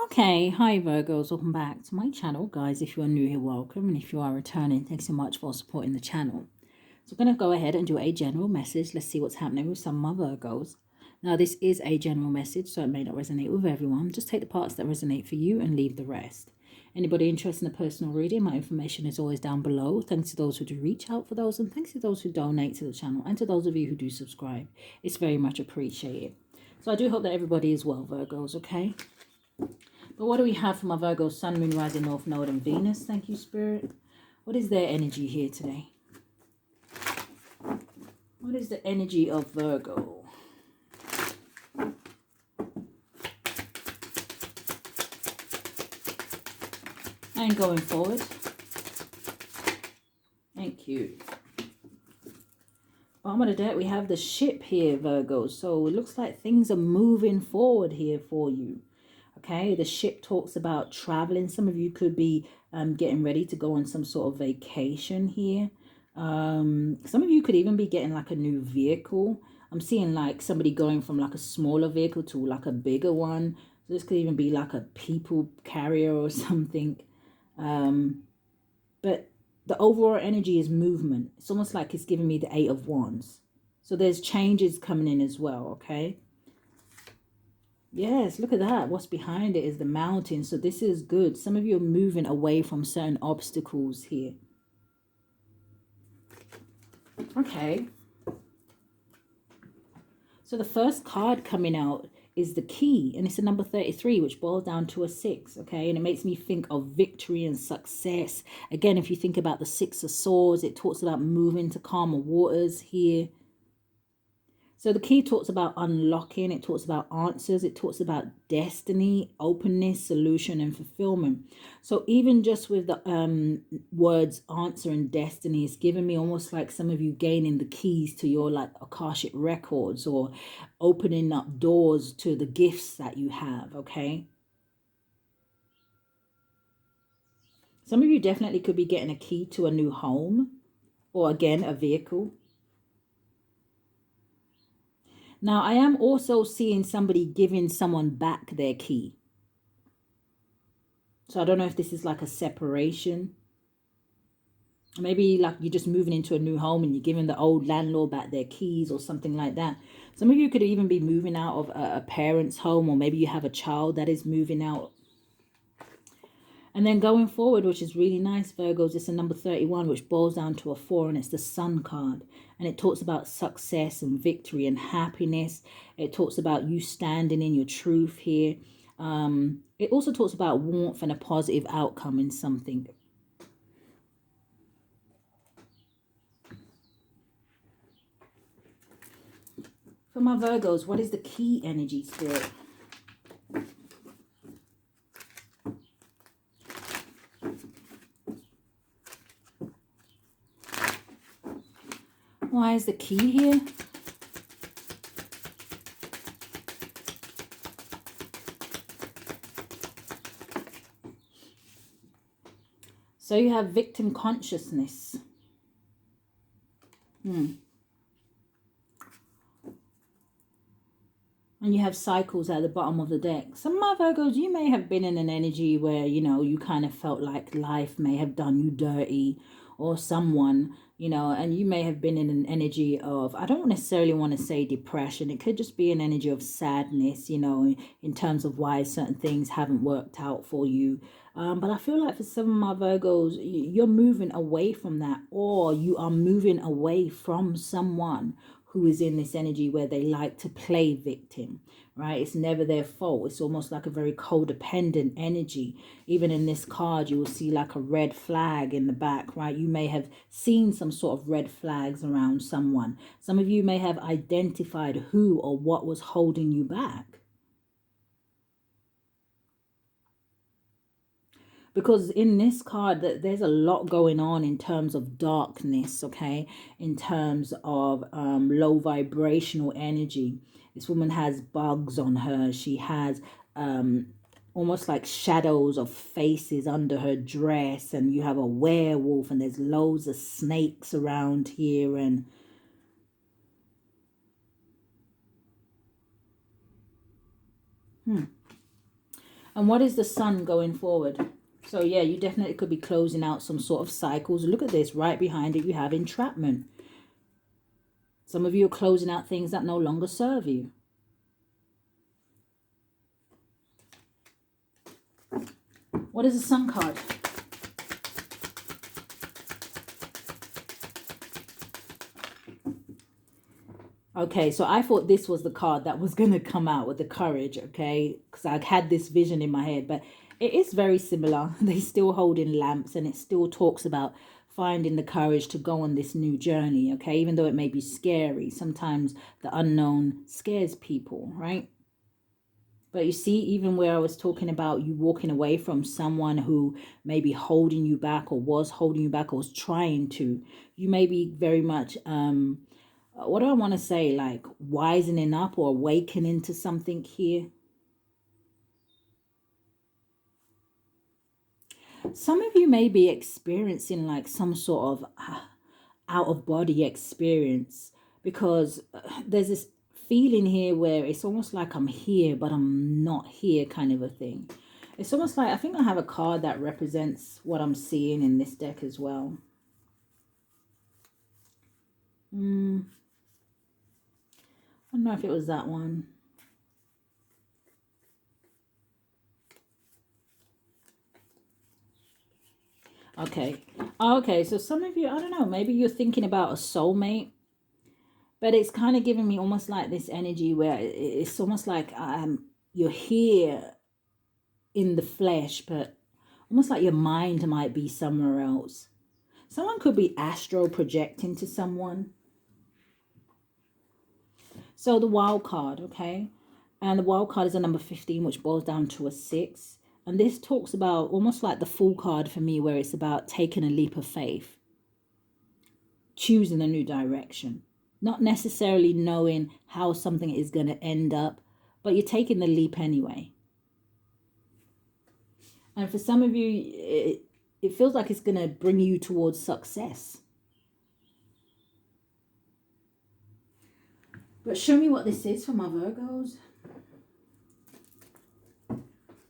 Okay, hi Virgos, welcome back to my channel. Guys, if you are new here, welcome. And if you are returning, thanks so much for supporting the channel. So I'm going to go ahead and do a general message. Let's see what's happening with some of my Virgos. Now, this is a general message, so it may not resonate with everyone. Just take the parts that resonate for you and leave the rest. Anybody interested in a personal reading, my information is always down below. Thanks to those who do reach out for those, and thanks to those who donate to the channel, and to those of you who do subscribe. It's very much appreciated. So I do hope that everybody is well, Virgos, okay? But what do we have for my Virgo, Sun, Moon, Rising, North Node, and Venus? Thank you, Spirit. What is their energy here today? What is the energy of Virgo? And going forward. Thank you. Bottom of the deck, we have the ship here, Virgo. So it looks like things are moving forward here for you. Okay, the ship talks about traveling. Some of you could be getting ready to go on some sort of vacation here. Some of you could even be getting like a new vehicle. I'm seeing like somebody going from like a smaller vehicle to like a bigger one. So this could even be like a people carrier or something. But the overall energy is movement. It's almost like it's giving me the 8 of Wands. So there's changes coming in as well, okay? Yes, look at that. What's behind it is the mountain. So this is good. Some of you are moving away from certain obstacles here. Okay. So the first card coming out is the key, and it's a number 33, which boils down to a 6, okay? And it makes me think of victory and success. Again, if you think about the 6 of Swords, it talks about moving to calmer waters here. So the key talks about unlocking, it talks about answers, it talks about destiny, openness, solution, and fulfillment. So even just with the words answer and destiny, it's giving me almost like some of you gaining the keys to your like Akashic records, or opening up doors to the gifts that you have, okay? Some of you definitely could be getting a key to a new home, or again, a vehicle. Now, I am also seeing somebody giving someone back their key. So I don't know if this is like a separation. Maybe like you're just moving into a new home and you're giving the old landlord back their keys or something like that. Some of you could even be moving out of a parent's home, or maybe you have a child that is moving out. And then going forward, which is really nice, Virgos, it's a number 31, which boils down to a 4, and it's the Sun card. And it talks about success and victory and happiness. It talks about you standing in your truth here. It also talks about warmth and a positive outcome in something. For my Virgos, what is the key energy, Spirit? Why is the key here? So you have victim consciousness. And you have cycles at the bottom of the deck. Some of my Virgos, you may have been in an energy where, you know, you kind of felt like life may have done you dirty, or someone, you know, and you may have been in an energy of, I don't necessarily want to say depression. It could just be an energy of sadness, you know, in terms of why certain things haven't worked out for you. But I feel like for some of my Virgos, you're moving away from that, or you are moving away from someone who is in this energy where they like to play victim, right? It's never their fault. It's almost like a very codependent energy. Even in this card, you will see like a red flag in the back, right? You may have seen some sort of red flags around someone. Some of you may have identified who or what was holding you back. Because in this card, there's a lot going on in terms of darkness, okay? In terms of low vibrational energy. This woman has bugs on her. She has almost like shadows of faces under her dress. And you have a werewolf, and there's loads of snakes around here. And And what is the sun going forward? So yeah, you definitely could be closing out some sort of cycles. Look at this. Right behind it, you have entrapment. Some of you are closing out things that no longer serve you. What is the sun card? Okay, so I thought this was the card that was going to come out with the courage, okay? Because I had this vision in my head, but it is very similar. They still hold in lamps, and it still talks about finding the courage to go on this new journey, okay? Even though it may be scary, sometimes the unknown scares people, right? But you see, even where I was talking about you walking away from someone who may be holding you back or was holding you back or was trying to, you may be very much what do I want to say, like wisening up or awakening to something here. Some of you may be experiencing like some sort of out of body experience, because there's this feeling here where it's almost like I'm here but I'm not here, kind of a thing. It's almost like, I think I have a card that represents what I'm seeing in this deck as well. I don't know if it was that one. Okay. Okay, so some of you, I don't know, maybe you're thinking about a soulmate, but it's kind of giving me almost like this energy where it's almost like you're here in the flesh, but almost like your mind might be somewhere else. Someone could be astral projecting to someone. So the wild card, okay? And the wild card is a number 15, which boils down to a 6. And this talks about almost like the Fool card for me, where it's about taking a leap of faith, choosing a new direction, not necessarily knowing how something is going to end up, but you're taking the leap anyway. And for some of you, it feels like it's going to bring you towards success. But show me what this is for my Virgos.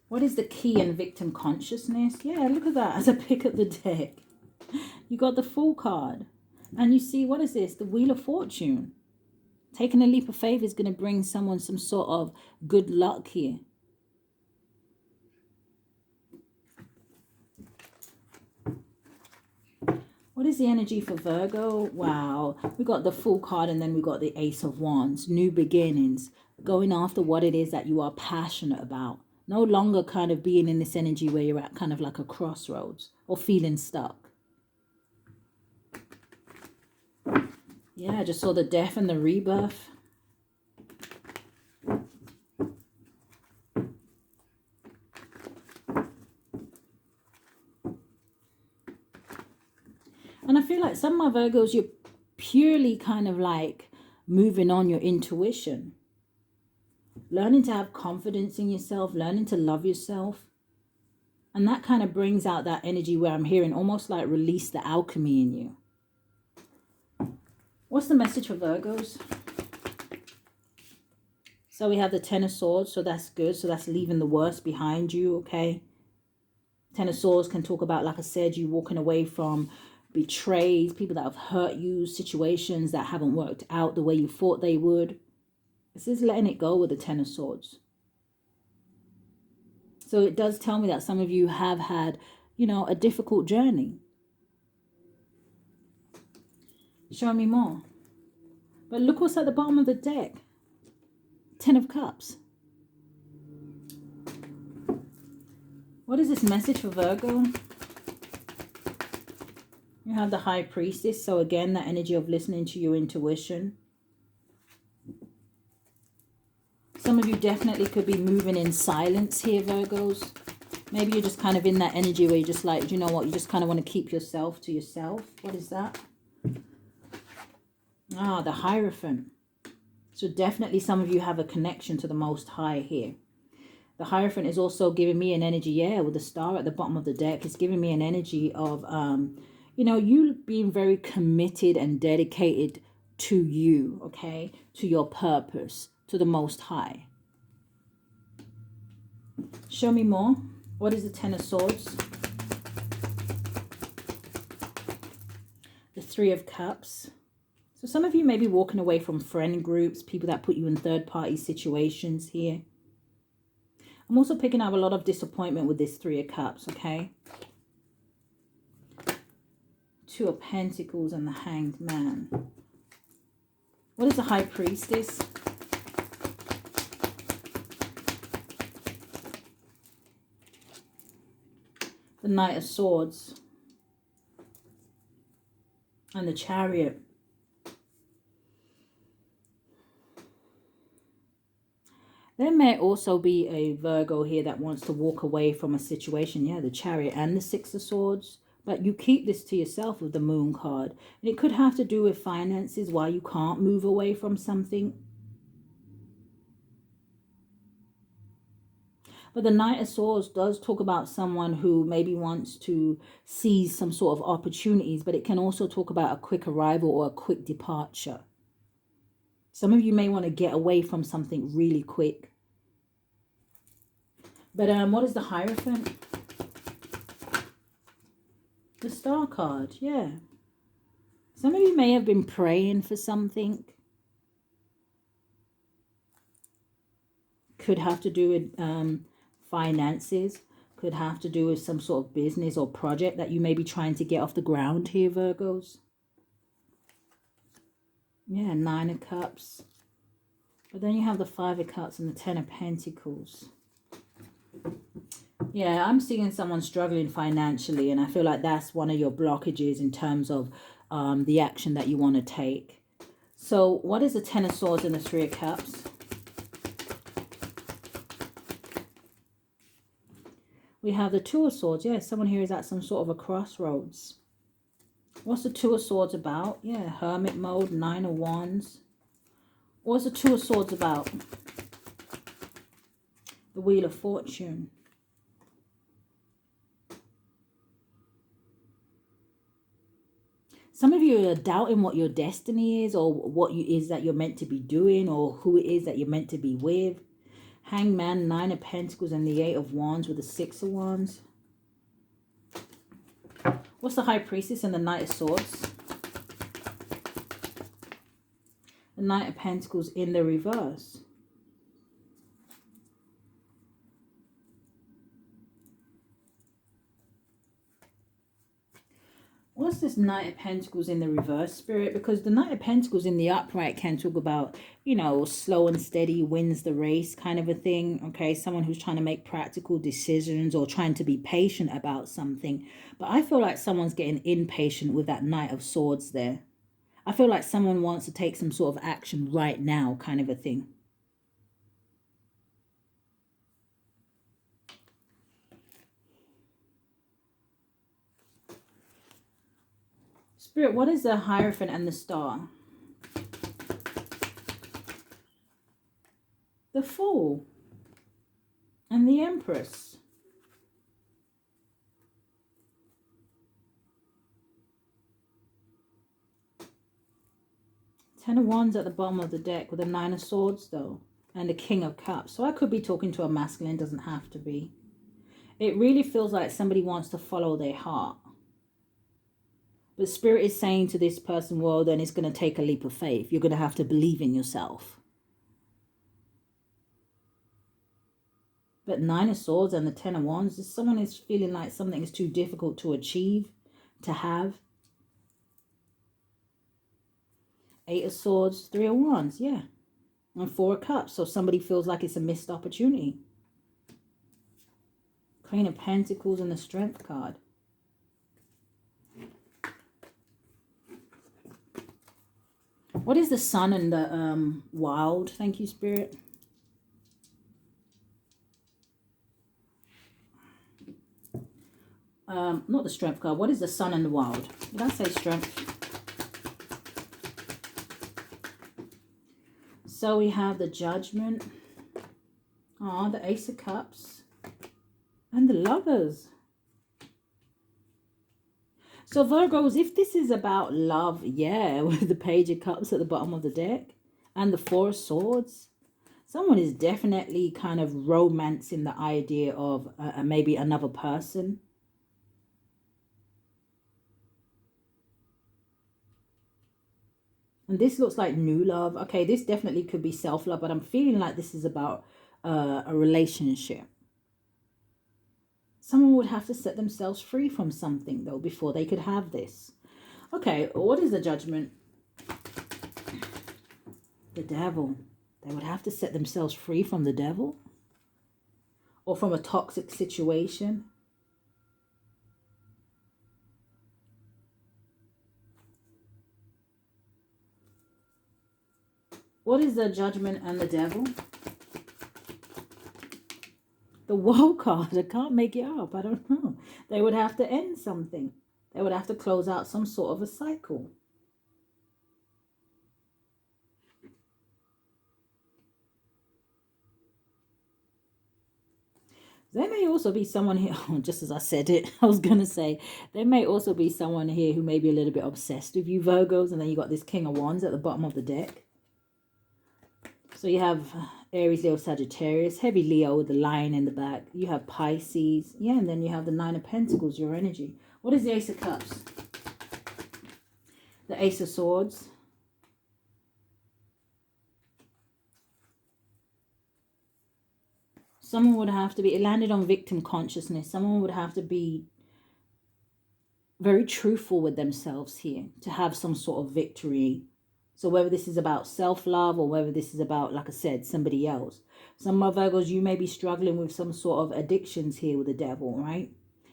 What is the key in victim consciousness? Yeah, look at that as I pick up the deck. You got the Fool card. And you see, what is this? The Wheel of Fortune. Taking a leap of faith is going to bring someone some sort of good luck here. What is the energy for Virgo? Wow. We got the Fool card, and then we got the Ace of Wands. New beginnings. Going after what it is that you are passionate about. No longer kind of being in this energy where you're at kind of like a crossroads or feeling stuck. Yeah, I just saw the death and the rebirth. And I feel like some of my Virgos, you're purely kind of like moving on your intuition. Learning to have confidence in yourself, learning to love yourself. And that kind of brings out that energy where I'm hearing almost like release the alchemy in you. What's the message for Virgos? So we have the Ten of Swords, so that's good. So that's leaving the worst behind you, okay? Ten of Swords can talk about, like I said, you walking away from betrays, people that have hurt you, situations that haven't worked out the way you thought they would. This is letting it go with the Ten of Swords. So it does tell me that some of you have had, you know, a difficult journey. Show me more. But look what's at the bottom of the deck. Ten of Cups. What is this message for Virgo? You have the High Priestess. So again, that energy of listening to your intuition. Some of you definitely could be moving in silence here, Virgos. Maybe you're just kind of in that energy where you're just like, you know what, you just kind of want to keep yourself to yourself. What is that? Ah, the Hierophant. So definitely some of you have a connection to the Most High here. The Hierophant is also giving me an energy, yeah, with the star at the bottom of the deck. It's giving me an energy of, you know, you being very committed and dedicated to you, okay? To your purpose, to the Most High. Show me more. What is the Ten of Swords? The Three of Cups. So some of you may be walking away from friend groups, people that put you in third-party situations here. I'm also picking up a lot of disappointment with this Three of Cups, okay? Two of Pentacles and the Hanged Man. What is the High Priestess? The Knight of Swords. And the Chariot. There may also be a Virgo here that wants to walk away from a situation. Yeah, the Chariot and the Six of Swords. But you keep this to yourself with the Moon card. And it could have to do with finances, why you can't move away from something. But the Knight of Swords does talk about someone who maybe wants to seize some sort of opportunities. But it can also talk about a quick arrival or a quick departure. Some of you may want to get away from something really quick. But what is the Hierophant? The Star card, yeah. Some of you may have been praying for something. Could have to do with finances. Could have to do with some sort of business or project that you may be trying to get off the ground here, Virgos. Yeah, Nine of Cups. But then you have the Five of Cups and the Ten of Pentacles. Yeah, I'm seeing someone struggling financially. And I feel like that's one of your blockages in terms of the action that you want to take. So what is the Ten of Swords and the Three of Cups? We have the Two of Swords. Yeah, someone here is at some sort of a crossroads. What's the Two of Swords about? Yeah, hermit mode, Nine of Wands. What's the Two of Swords about? The Wheel of Fortune. Some of you are doubting what your destiny is, or what is that you're meant to be doing, or who it is that you're meant to be with. Hangman, Nine of Pentacles, and the Eight of Wands with the Six of Wands. What's the High Priestess and the Knight of Swords? The Knight of Pentacles in the reverse. What's this Knight of Pentacles in the reverse, Spirit? Because the Knight of Pentacles in the upright can talk about, you know, slow and steady wins the race kind of a thing. Okay, someone who's trying to make practical decisions or trying to be patient about something. But I feel like someone's getting impatient with that Knight of Swords there. I feel like someone wants to take some sort of action right now kind of a thing. Spirit, what is the Hierophant and the Star? The Fool and the Empress. Ten of Wands at the bottom of the deck with a Nine of Swords though. And the King of Cups. So I could be talking to a masculine, doesn't have to be. It really feels like somebody wants to follow their heart. But Spirit is saying to this person, well, then it's going to take a leap of faith. You're going to have to believe in yourself. But Nine of Swords and the Ten of Wands, someone is feeling like something is too difficult to achieve, to have. Eight of Swords, Three of Wands, yeah. And Four of Cups, so somebody feels like it's a missed opportunity. Queen of Pentacles and the Strength card. What is the Sun and the Wild? Thank you, Spirit. Not the Strength card. What is the Sun and the Wild? Did I say Strength? So we have the Judgment. The Ace of Cups. And the Lovers. So Virgos, if this is about love, yeah, with the Page of Cups at the bottom of the deck. And the Four of Swords. Someone is definitely kind of romancing the idea of maybe another person. And this looks like new love. Okay, this definitely could be self-love, but I'm feeling like this is about a relationship. Someone would have to set themselves free from something, though, before they could have this. Okay, what is the judgment? The devil. They would have to set themselves free from the devil? Or from a toxic situation? What is the judgment and the devil? The woe card. I can't make it up. I don't know. They would have to end something. They would have to close out some sort of a cycle. There may also be someone here, just as I said it, I was going to say, there may also be someone here who may be a little bit obsessed with you, Virgos, and then you got this King of Wands at the bottom of the deck. So you have Aries, Leo, Sagittarius, heavy Leo with the lion in the back. You have Pisces. Yeah, and then you have the Nine of Pentacles, your energy. What is the Ace of Cups? The Ace of Swords. Someone would have to be, it landed on victim consciousness. Someone would have to be very truthful with themselves here to have some sort of victory. So whether this is about self-love or whether this is about, like I said, somebody else. Some of Virgos, you may be struggling with some sort of addictions here with the devil, right?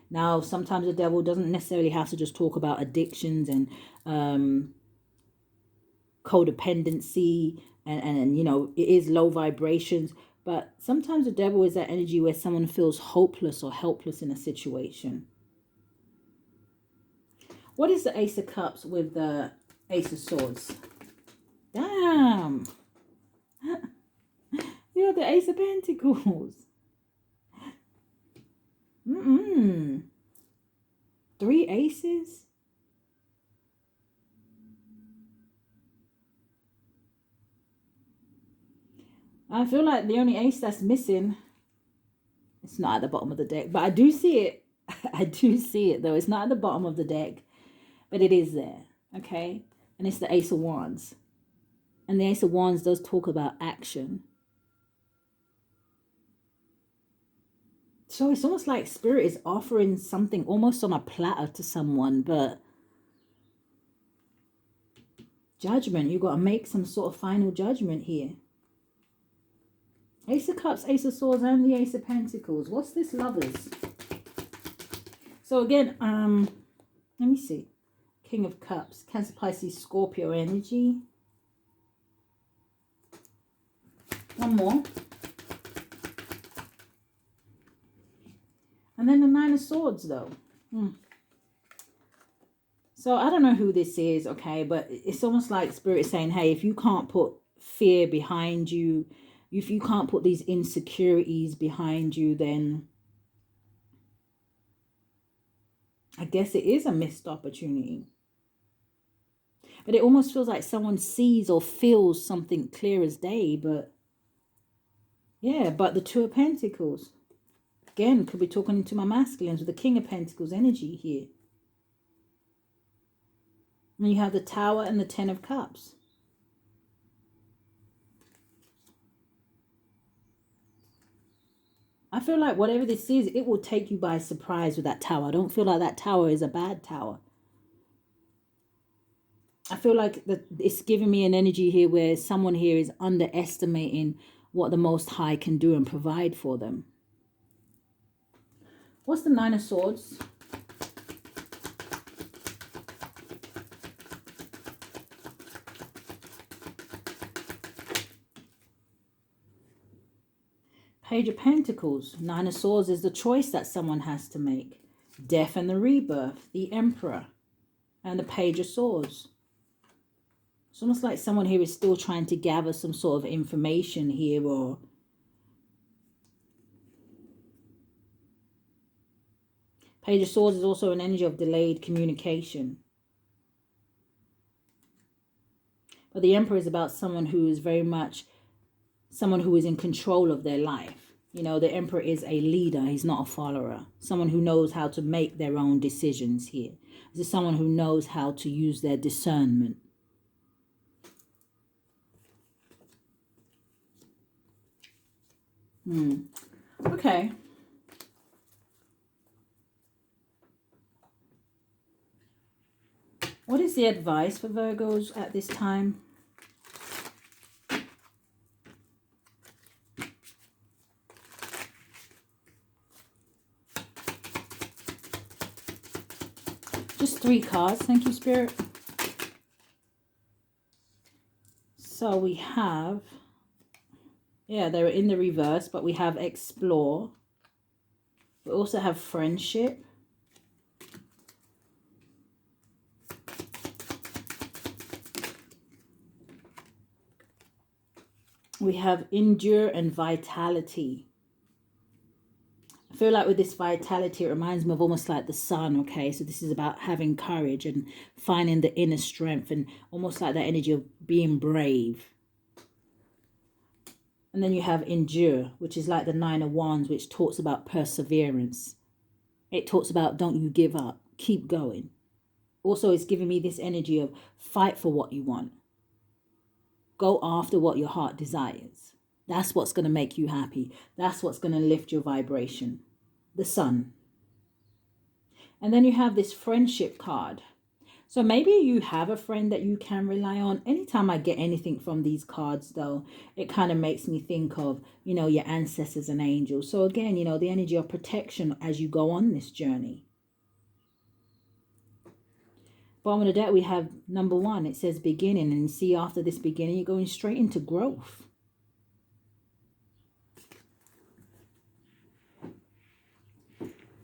Now, sometimes the devil doesn't necessarily have to just talk about addictions and codependency and you know, it is low vibrations. But sometimes the devil is that energy where someone feels hopeless or helpless in a situation. What is the Ace of Cups with the Ace of Swords? Damn. You're the Ace of Pentacles. Three aces? I feel like the only ace that's missing, it's not at the bottom of the deck, but I do see it. I do see it, though. It's not at the bottom of the deck, but it is there, okay? And it's the Ace of Wands. And the Ace of Wands does talk about action. So it's almost like Spirit is offering something almost on a platter to someone, but judgment. You've got to make some sort of final judgment here. Ace of Cups, Ace of Swords, and the Ace of Pentacles. What's this, lovers? So again, let me see. King of Cups, Cancer, Pisces, Scorpio energy. One more. And then the Nine of Swords, though. So I don't know who this is, okay? But it's almost like Spirit is saying, hey, if you can't put fear behind you, if you can't put these insecurities behind you, then I guess it is a missed opportunity. But it almost feels like someone sees or feels something clear as day. But yeah, but the Two of Pentacles. Again, could be talking to my masculines with the King of Pentacles energy here. And you have the Tower and the Ten of Cups. I feel like whatever this is, it will take you by surprise with that tower. I don't feel like that tower is a bad tower. I feel like it's giving me an energy here where someone here is underestimating what the Most High can do and provide for them. What's the Nine of Swords? Page of Pentacles. Nine of Swords is the choice that someone has to make. Death and the Rebirth. The Emperor. And the Page of Swords. It's almost like someone here is still trying to gather some sort of information here, or Page of Swords is also an energy of delayed communication. But the Emperor is about someone who is very much someone who is in control of their life. You know, the Emperor is a leader. He's not a follower. Someone who knows how to make their own decisions here. This is someone who knows how to use their discernment. Okay. What is the advice for Virgos at this time? Just 3 cards. Thank you, Spirit. So we have, yeah, they're in the reverse, but we have explore. We also have friendship. We have endure and vitality. I feel like with this vitality, it reminds me of almost like the sun, okay? So this is about having courage and finding the inner strength and almost like that energy of being brave. And then you have endure, which is like the 9 of Wands, which talks about perseverance. It talks about don't you give up, keep going. Also, it's giving me this energy of fight for what you want. Go after what your heart desires. That's what's going to make you happy. That's what's going to lift your vibration. The sun. And then you have this friendship card. So maybe you have a friend that you can rely on. Anytime I get anything from these cards, though, it kind of makes me think of, you know, your ancestors and angels. So again, you know, the energy of protection as you go on this journey. Bottom of the deck, we have number 1. It says beginning. And you see after this beginning, you're going straight into growth.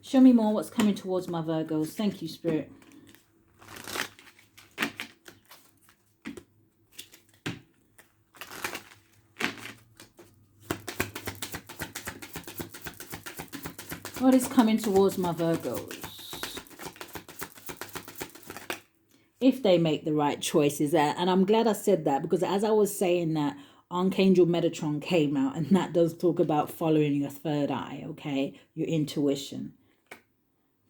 Show me more what's coming towards my Virgos. Thank you, Spirit. What is coming towards my Virgos? If they make the right choices. And I'm glad I said that, because as I was saying that, Archangel Metatron came out, and that does talk about following your third eye, okay? Your intuition.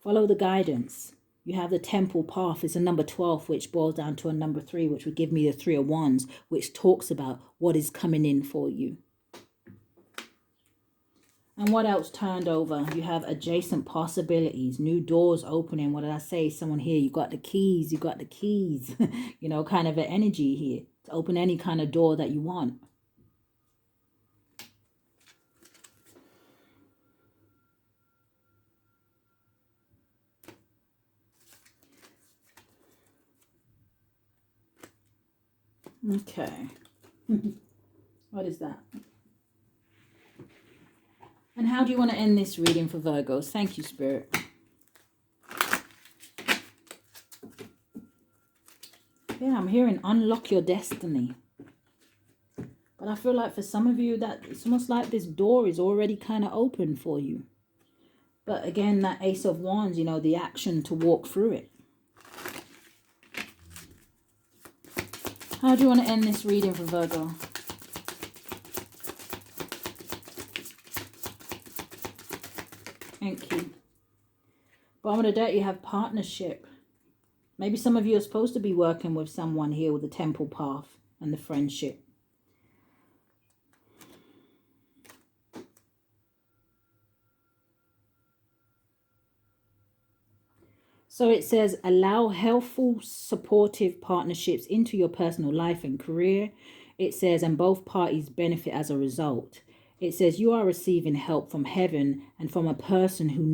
Follow the guidance. You have the temple path. It's a number 12, which boils down to a number 3, which would give me the 3 of Wands, which talks about what is coming in for you. And what else turned over? You have adjacent possibilities, new doors opening. What did I say? Someone here, you got the keys, you got the keys. You know, kind of an energy here to open any kind of door that you want. Okay. What is that? And how do you want to end this reading for Virgos? Thank you, Spirit. Yeah, I'm hearing unlock your destiny. But I feel like for some of you that it's almost like this door is already kind of open for you. But again, that Ace of Wands, you know, the action to walk through it. How do you want to end this reading for Virgo? Thank you. Bottom of the deck, you have partnership. Maybe some of you are supposed to be working with someone here with the temple path and the friendship. So it says, allow helpful, supportive partnerships into your personal life and career. It says, and both parties benefit as a result. It says, you are receiving help from heaven and from a person who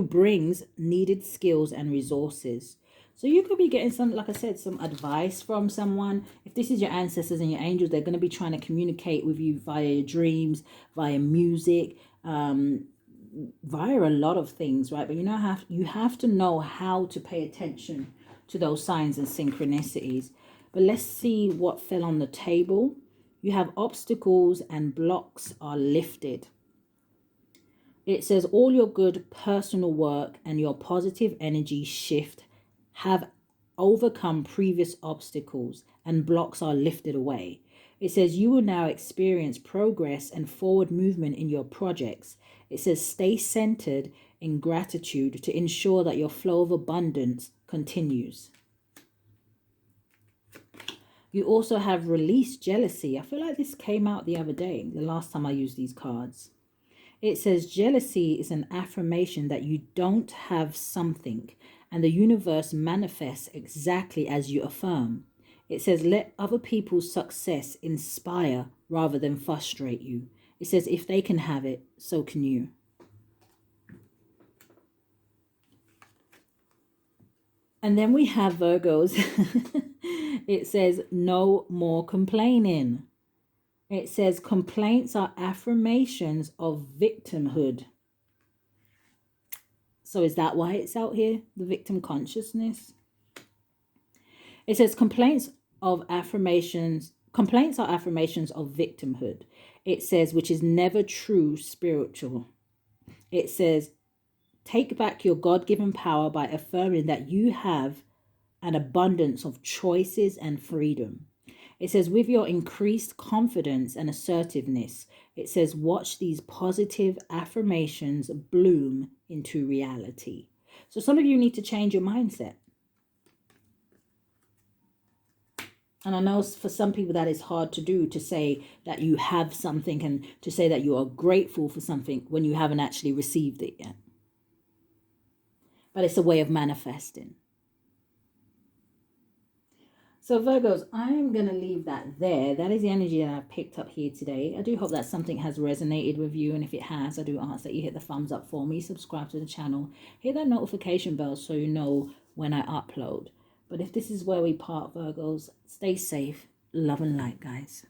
brings needed skills and resources. So you could be getting some, like I said, some advice from someone. If this is your ancestors and your angels, they're going to be trying to communicate with you via your dreams, via music, via a lot of things, right? But you have to know how to pay attention to those signs and synchronicities. But let's see what fell on the table. You have obstacles and blocks are lifted. It says all your good personal work and your positive energy shift have overcome previous obstacles and blocks are lifted away. It says you will now experience progress and forward movement in your projects. It says stay centered in gratitude to ensure that your flow of abundance continues. You also have release jealousy. I feel like this came out the other day, the last time I used these cards. It says jealousy is an affirmation that you don't have something, and the universe manifests exactly as you affirm. It says let other people's success inspire rather than frustrate you. It says if they can have it, so can you. And then we have Virgos. It says no more complaining. It says complaints are affirmations of victimhood. So is that why it's out here? The victim consciousness? It says complaints are affirmations of victimhood. It says, which is never true spiritual. It says, take back your God-given power by affirming that you have an abundance of choices and freedom. It says, with your increased confidence and assertiveness, it says, watch these positive affirmations bloom into reality. So some of you need to change your mindset. And I know for some people that is hard to do, to say that you have something and to say that you are grateful for something when you haven't actually received it yet. But it's a way of manifesting. So Virgos, I'm going to leave that there. That is the energy that I've picked up here today. I do hope that something has resonated with you. And if it has, I do ask that you hit the thumbs up for me, subscribe to the channel, hit that notification bell so you know when I upload. But if this is where we part, Virgos, stay safe, love and light, guys.